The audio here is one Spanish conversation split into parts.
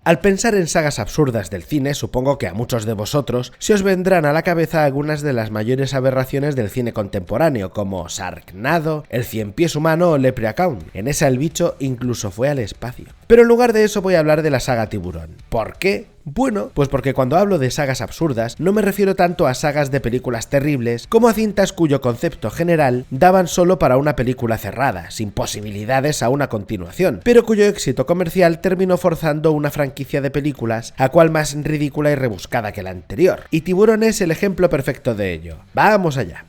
Al pensar en sagas absurdas del cine, supongo que a muchos de vosotros se os vendrán a la cabeza algunas de las mayores aberraciones del cine contemporáneo, como Sharknado, El Cien Pies Humano o Leprechaun. En esa el bicho incluso fue al espacio. Pero en lugar de eso voy a hablar de la saga Tiburón. ¿Por qué? Bueno, pues porque cuando hablo de sagas absurdas no me refiero tanto a sagas de películas terribles como a cintas cuyo concepto general daban solo para una película cerrada, sin posibilidades a una continuación, pero cuyo éxito comercial terminó forzando una franquicia de películas a cual más ridícula y rebuscada que la anterior. Y Tiburón es el ejemplo perfecto de ello. ¡Vamos allá!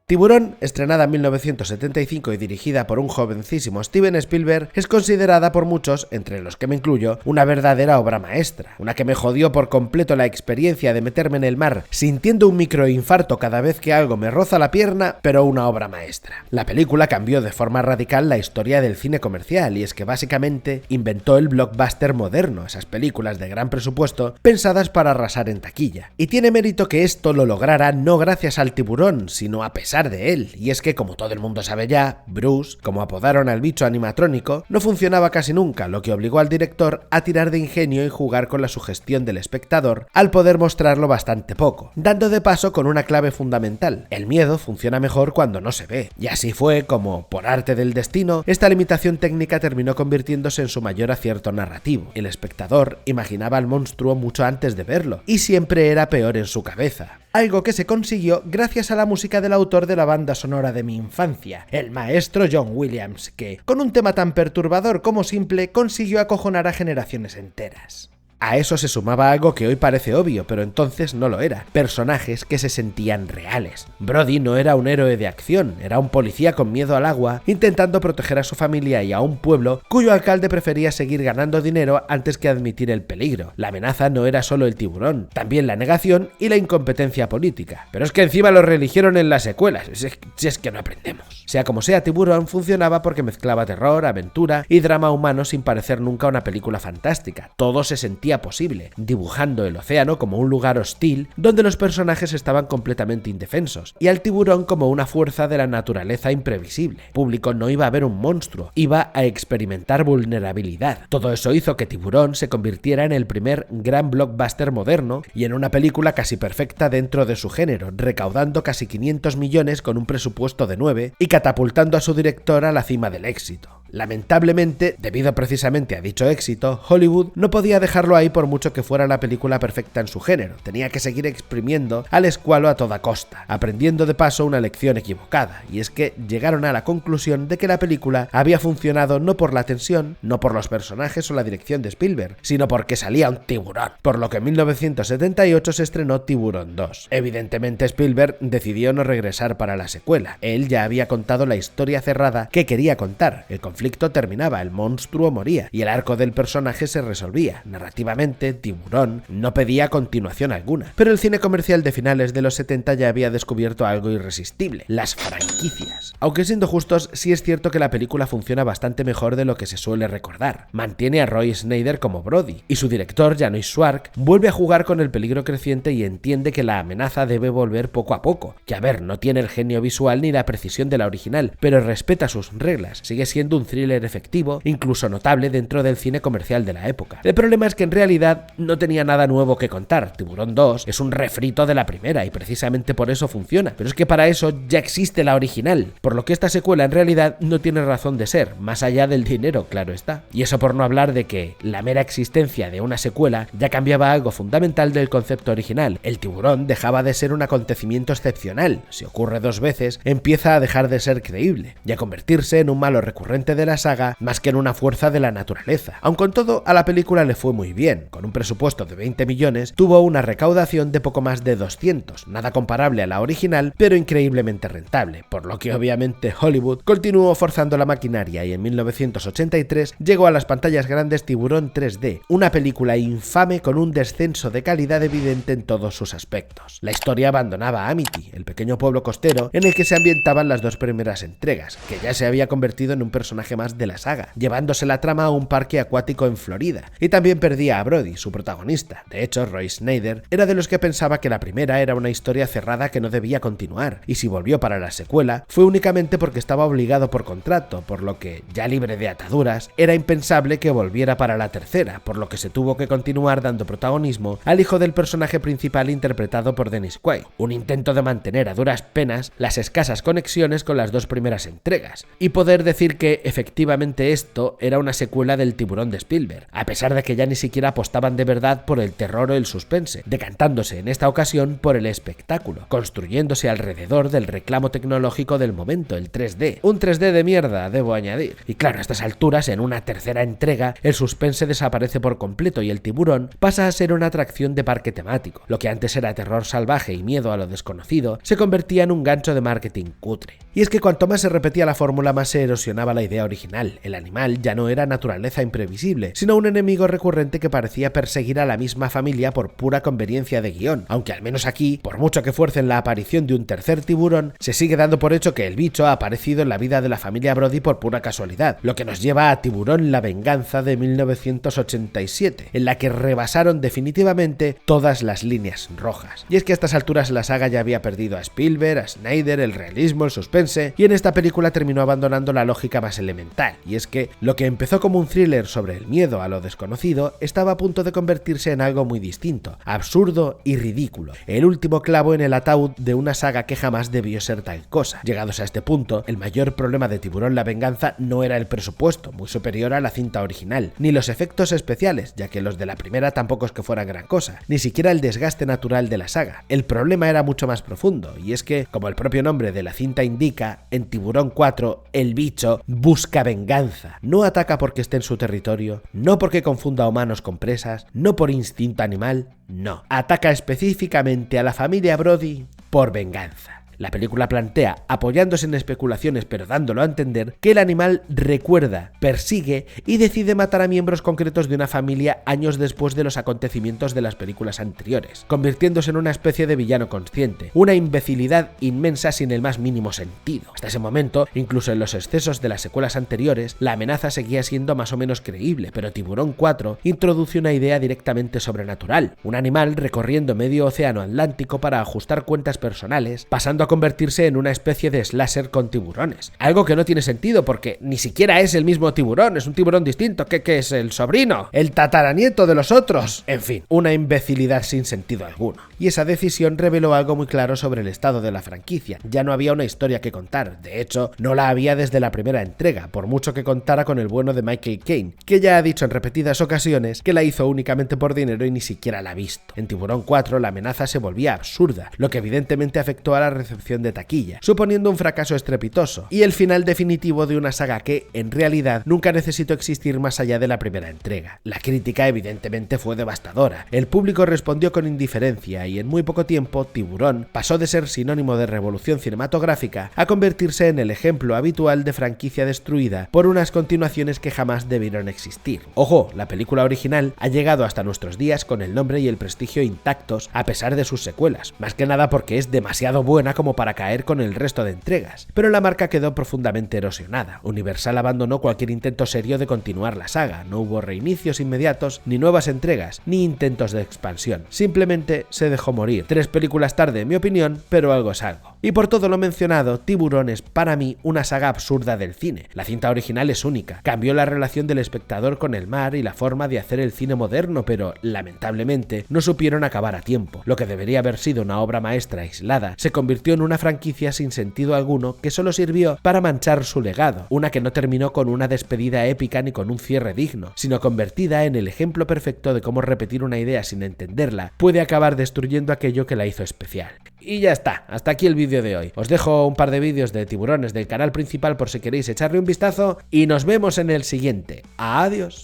Tiburón, estrenada en 1975 y dirigida por un jovencísimo Steven Spielberg, es considerada por muchos, entre los que me incluyo, una verdadera obra maestra, una que me jodió por completo la experiencia de meterme en el mar sintiendo un microinfarto cada vez que algo me roza la pierna, pero una obra maestra. La película cambió de forma radical la historia del cine comercial y es que básicamente inventó el blockbuster moderno, esas películas de gran presupuesto pensadas para arrasar en taquilla. Y tiene mérito que esto lo lograra no gracias al tiburón, sino a pesar de él, y es que como todo el mundo sabe ya, Bruce, como apodaron al bicho animatrónico, no funcionaba casi nunca, lo que obligó al director a tirar de ingenio y jugar con la sugestión del espectador al poder mostrarlo bastante poco, dando de paso con una clave fundamental: el miedo funciona mejor cuando no se ve, y así fue como, por arte del destino, esta limitación técnica terminó convirtiéndose en su mayor acierto narrativo. El espectador imaginaba al monstruo mucho antes de verlo, y siempre era peor en su cabeza. Algo que se consiguió gracias a la música del autor de la banda sonora de mi infancia, el maestro John Williams, que, con un tema tan perturbador como simple, consiguió acojonar a generaciones enteras. A eso se sumaba algo que hoy parece obvio, pero entonces no lo era: personajes que se sentían reales. Brody no era un héroe de acción, era un policía con miedo al agua, intentando proteger a su familia y a un pueblo cuyo alcalde prefería seguir ganando dinero antes que admitir el peligro. La amenaza no era solo el tiburón, también la negación y la incompetencia política. Pero es que encima lo reeligieron en las secuelas, si es que no aprendemos. Sea como sea, Tiburón funcionaba porque mezclaba terror, aventura y drama humano sin parecer nunca una película fantástica. Todo se sentía posible, dibujando el océano como un lugar hostil donde los personajes estaban completamente indefensos, y al tiburón como una fuerza de la naturaleza imprevisible. El público no iba a ver un monstruo, iba a experimentar vulnerabilidad. Todo eso hizo que Tiburón se convirtiera en el primer gran blockbuster moderno y en una película casi perfecta dentro de su género, recaudando casi 500 millones con un presupuesto de 9 y catapultando a su director a la cima del éxito. Lamentablemente, debido precisamente a dicho éxito, Hollywood no podía dejarlo ahí por mucho que fuera la película perfecta en su género. Tenía que seguir exprimiendo al escualo a toda costa, aprendiendo de paso una lección equivocada, y es que llegaron a la conclusión de que la película había funcionado no por la tensión, no por los personajes o la dirección de Spielberg, sino porque salía un tiburón, por lo que en 1978 se estrenó Tiburón 2. Evidentemente Spielberg decidió no regresar para la secuela. Él ya había contado la historia cerrada que quería contar. El conflicto terminaba, el monstruo moría y el arco del personaje se resolvía. Narrativamente, Tiburón no pedía continuación alguna, pero el cine comercial de finales de los 70 ya había descubierto algo irresistible: las franquicias. Aunque siendo justos, sí es cierto que la película funciona bastante mejor de lo que se suele recordar. Mantiene a Roy Schneider como Brody, y su director, Janusz Schwark, vuelve a jugar con el peligro creciente y entiende que la amenaza debe volver poco a poco, que a ver, no tiene el genio visual ni la precisión de la original, pero respeta sus reglas, sigue siendo un thriller efectivo, incluso notable dentro del cine comercial de la época. El problema es que en realidad no tenía nada nuevo que contar. Tiburón 2 es un refrito de la primera y precisamente por eso funciona, pero es que para eso ya existe la original, por lo que esta secuela en realidad no tiene razón de ser, más allá del dinero, claro está. Y eso por no hablar de que la mera existencia de una secuela ya cambiaba algo fundamental del concepto original. El tiburón dejaba de ser un acontecimiento excepcional, si ocurre 2 veces, empieza a dejar de ser creíble y a convertirse en un malo recurrente de la saga más que en una fuerza de la naturaleza. Aun con todo, a la película le fue muy bien. Con un presupuesto de 20 millones, tuvo una recaudación de poco más de 200, nada comparable a la original, pero increíblemente rentable, por lo que obviamente Hollywood continuó forzando la maquinaria y en 1983 llegó a las pantallas grandes Tiburón 3D, una película infame con un descenso de calidad evidente en todos sus aspectos. La historia abandonaba a Amity, el pequeño pueblo costero en el que se ambientaban las 2 primeras entregas, que ya se había convertido en un personaje personaje más de la saga, llevándose la trama a un parque acuático en Florida. Y también perdía a Brody, su protagonista. De hecho, Roy Schneider era de los que pensaba que la primera era una historia cerrada que no debía continuar, y si volvió para la secuela, fue únicamente porque estaba obligado por contrato, por lo que, ya libre de ataduras, era impensable que volviera para la tercera, por lo que se tuvo que continuar dando protagonismo al hijo del personaje principal interpretado por Dennis Quaid, un intento de mantener a duras penas las escasas conexiones con las dos primeras entregas, y poder decir que efectivamente esto era una secuela del Tiburón de Spielberg, a pesar de que ya ni siquiera apostaban de verdad por el terror o el suspense, decantándose en esta ocasión por el espectáculo, construyéndose alrededor del reclamo tecnológico del momento, el 3D. Un 3D de mierda, debo añadir. Y claro, a estas alturas, en una tercera entrega, el suspense desaparece por completo y el tiburón pasa a ser una atracción de parque temático. Lo que antes era terror salvaje y miedo a lo desconocido, se convertía en un gancho de marketing cutre. Y es que cuanto más se repetía la fórmula, más se erosionaba la idea original. El animal ya no era naturaleza imprevisible, sino un enemigo recurrente que parecía perseguir a la misma familia por pura conveniencia de guión, aunque al menos aquí, por mucho que fuercen la aparición de un tercer tiburón, se sigue dando por hecho que el bicho ha aparecido en la vida de la familia Brody por pura casualidad, lo que nos lleva a Tiburón la venganza de 1987, en la que rebasaron definitivamente todas las líneas rojas. Y es que a estas alturas la saga ya había perdido a Spielberg, a Schneider, el realismo, el suspense, y en esta película terminó abandonando la lógica más elemental, y es que lo que empezó como un thriller sobre el miedo a lo desconocido estaba a punto de convertirse en algo muy distinto, absurdo y ridículo, el último clavo en el ataúd de una saga que jamás debió ser tal cosa. Llegados a este punto, el mayor problema de Tiburón la venganza no era el presupuesto, muy superior a la cinta original, ni los efectos especiales, ya que los de la primera tampoco es que fueran gran cosa, ni siquiera el desgaste natural de la saga. El problema era mucho más profundo, y es que, como el propio nombre de la cinta indica, en Tiburón 4, el bicho busca venganza. No ataca porque esté en su territorio, no porque confunda humanos con presas, no por instinto animal, no. Ataca específicamente a la familia Brody por venganza. La película plantea, apoyándose en especulaciones pero dándolo a entender, que el animal recuerda, persigue y decide matar a miembros concretos de una familia años después de los acontecimientos de las películas anteriores, convirtiéndose en una especie de villano consciente, una imbecilidad inmensa sin el más mínimo sentido. Hasta ese momento, incluso en los excesos de las secuelas anteriores, la amenaza seguía siendo más o menos creíble, pero Tiburón 4 introduce una idea directamente sobrenatural, un animal recorriendo medio océano Atlántico para ajustar cuentas personales, pasando a convertirse en una especie de slasher con tiburones. Algo que no tiene sentido porque ni siquiera es el mismo tiburón, es un tiburón distinto. ¿Qué es? ¿El sobrino? ¿El tataranieto de los otros? En fin, una imbecilidad sin sentido alguno. Y esa decisión reveló algo muy claro sobre el estado de la franquicia. Ya no había una historia que contar, de hecho, no la había desde la primera entrega, por mucho que contara con el bueno de Michael Caine, que ya ha dicho en repetidas ocasiones que la hizo únicamente por dinero y ni siquiera la ha visto. En Tiburón 4 la amenaza se volvía absurda, lo que evidentemente afectó a la recepción de taquilla, suponiendo un fracaso estrepitoso y el final definitivo de una saga que, en realidad, nunca necesitó existir más allá de la primera entrega. La crítica evidentemente fue devastadora, el público respondió con indiferencia y en muy poco tiempo Tiburón pasó de ser sinónimo de revolución cinematográfica a convertirse en el ejemplo habitual de franquicia destruida por unas continuaciones que jamás debieron existir. Ojo, la película original ha llegado hasta nuestros días con el nombre y el prestigio intactos a pesar de sus secuelas, más que nada porque es demasiado buena como para caer con el resto de entregas, pero la marca quedó profundamente erosionada. Universal abandonó cualquier intento serio de continuar la saga, no hubo reinicios inmediatos, ni nuevas entregas, ni intentos de expansión, simplemente se dejó morir. 3 películas tarde, en mi opinión, pero algo es algo. Y por todo lo mencionado, Tiburón es para mí una saga absurda del cine. La cinta original es única, cambió la relación del espectador con el mar y la forma de hacer el cine moderno, pero lamentablemente no supieron acabar a tiempo. Lo que debería haber sido una obra maestra aislada se convirtió en una franquicia sin sentido alguno que solo sirvió para manchar su legado, una que no terminó con una despedida épica ni con un cierre digno, sino convertida en el ejemplo perfecto de cómo repetir una idea sin entenderla puede acabar destruyendo aquello que la hizo especial. Y ya está, hasta aquí el vídeo de hoy. Os dejo un par de vídeos de tiburones del canal principal por si queréis echarle un vistazo y nos vemos en el siguiente. ¡Adiós!